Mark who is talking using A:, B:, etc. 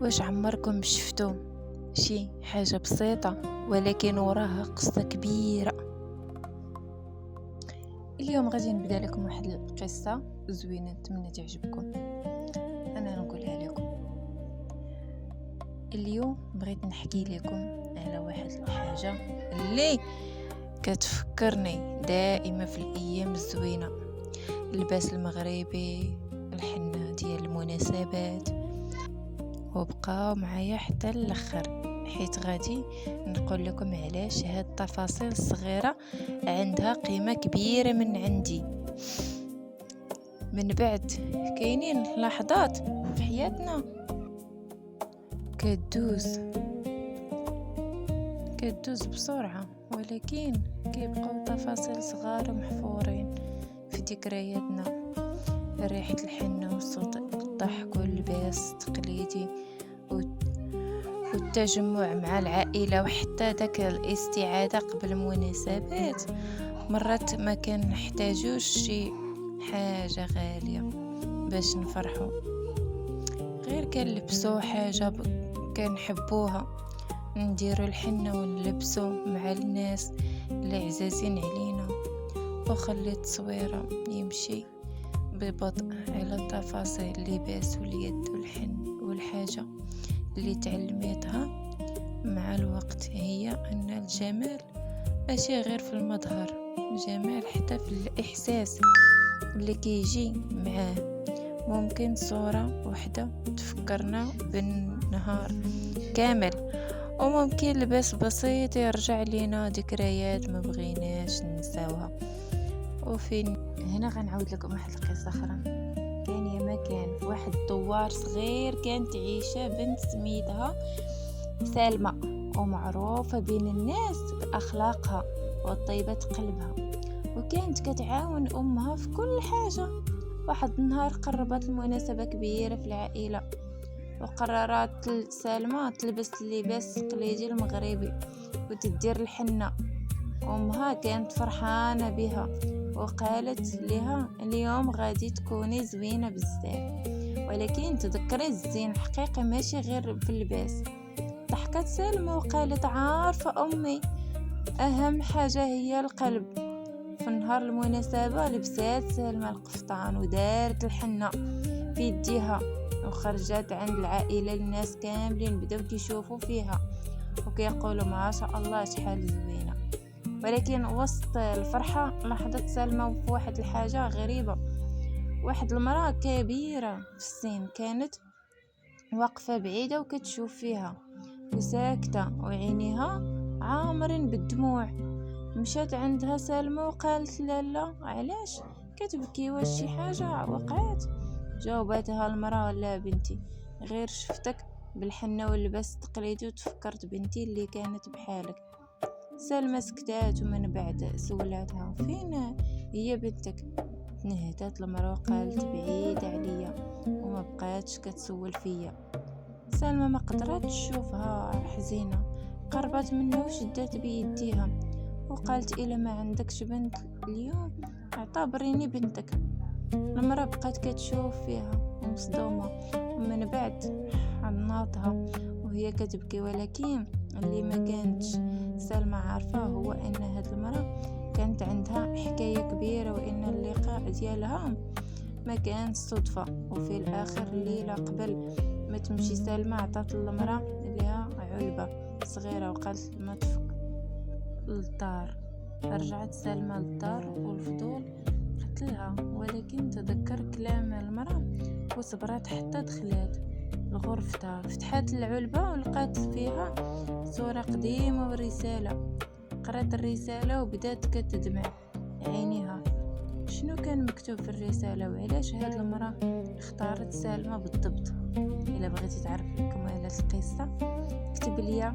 A: واش عمركم شفتوا شي حاجة بسيطة ولكن وراها قصة كبيرة؟ اليوم غادي نبدا لكم واحد القصة زوينة، نتمنى تعجبكم. انا نقولها لكم اليوم. بغيت نحكي لكم على واحد الحاجة اللي كتفكرني دائما في الايام الزوينة، اللباس المغربي، الحنة ديال المناسبات، وبقاو معايا حتى الاخر، حيت غادي نقول لكم علاش هاد التفاصيل الصغيره عندها قيمه كبيره من عندي. من بعد كاينين لحظات في حياتنا كدوز بسرعه، ولكن كيبقاو تفاصيل صغار محفورين في ذكرياتنا. ريحه الحنه وصوت الضحك واللباس التقليدي والتجمع مع العائلة، وحتى داك الاستعادة قبل المناسبات. مرات ما كان نحتاجوش شي حاجة غالية باش نفرحوا، غير كنلبسوا حاجة كنحبوها، نديروا الحنة ونلبسوا مع الناس اللي عزازين علينا، وخلي التصويرة يمشي ببطء على تفاصيل اللباس واليد والحن. والحاجة اللي تعلمتها مع الوقت هي أن الجمال ماشي غير في المظهر، الجمال حتى في الإحساس اللي كيجي معاه. ممكن صورة وحدة تفكرنا بالنهار كامل، وممكن لباس بسيط يرجع لنا ذكريات ما بغيناش ننساوها. وفين هنا غنعاود لكم واحد القصة أخرى. كان يا ما كان في واحد الدوار صغير كانت عيشة بنت سميتها سلمى، ومعروفة بين الناس بأخلاقها وطيبة قلبها، وكانت كتعاون أمها في كل حاجة. واحد النهار قربت المناسبة كبيرة في العائلة، وقررت سلمى تلبس اللباس التقليدي المغربي وتدير الحنة. أمها كانت فرحانة بها وقالت لها اليوم غادي تكوني زوينة بزاف، ولكن تذكري الزين حقيقي ماشي غير في اللباس. ضحكت سلمى وقالت عارفة أمي، أهم حاجة هي القلب. في نهار المناسبة لبسات سلمى القفطان ودارت الحنة في يديها، وخرجت عند العائلة. الناس كاملين بداو كيشوفوا فيها وكيقولوا ما شاء الله شحال زوينة. ولكن وسط الفرحة لاحظت سلمى في واحد الحاجة غريبة. واحد المرأة كبيرة في السن كانت واقفة بعيدة وكتشوف فيها وساكتة، وعينيها عامرين بالدموع. مشات عندها سلمى وقالت لا علاش كتبكي، واش شي حاجة وقعت؟ جاوبتها المرأة لا بنتي، غير شفتك بالحنة واللباس التقليدي وتفكرت بنتي اللي كانت بحالك. سلمى سكتات، ومن بعد سولاتها فين هي بنتك؟ تنهدات المرأة وقالت بعيدة عليا، وما بقاتش كتسول فيا. سلمى ما قدرت تشوفها حزينة، قربت منها وشدت بيديها وقالت إلا ما عندكش بنت اليوم اعتبريني بنتك. المرأة بقات كتشوف فيها مصدومة، ومن بعد حضناتها وهي كتبكي. ولكن اللي ما كانتش سلمى عارفة هو ان هاد المرأة كانت عندها حكاية كبيرة، وان اللقاء ديالها ما كان صدفة. وفي الاخر الليلة قبل ما تمشي سلمى عطات المرأة لها علبة صغيرة وقالت ما تفك للدار. رجعت سلمى للدار والفضول قتلها، ولكن تذكر كلام المرأة وصبرت حتى دخلت لغرفتها. فتحت العلبة ولقات فيها صورة قديمة ورسالة. قرأت الرسالة وبدات كتدمع عينيها. شنو كان مكتوب في الرسالة وعلاش هاد المرأة اختارت سلمى بالضبط؟ إلا بغيتي تعرف كمالة القصة اكتب لي